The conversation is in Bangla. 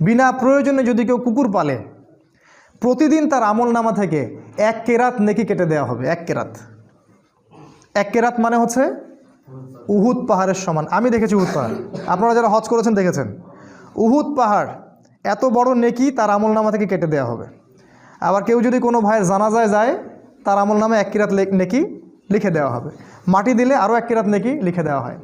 বিনা প্রয়োজনে যদি কেউ কুকুর পালে প্রতিদিন তার আমলনামা থেকে 1 কেরাত নেকি কেটে দেওয়া হবে। 1 কেরাত, 1 কেরাত মানে হচ্ছে উহুদ পাহাড়ের সমান। আমি দেখেছি উহুদ পাহাড়, আপনারা যারা হজ করেছেন দেখেছেন। উহুদ পাহাড় এত বড় নেকি তার আমলনামা থেকে কেটে দেওয়া হবে। আবার কেউ যদি কোনো ভাইয়ের জানাজায় যায় তার আমলনামে 1 কেরাত নেকি লিখে দেওয়া হবে। মাটি দিলে আরও 1 কেরাত নেকি লিখে দেওয়া হয়।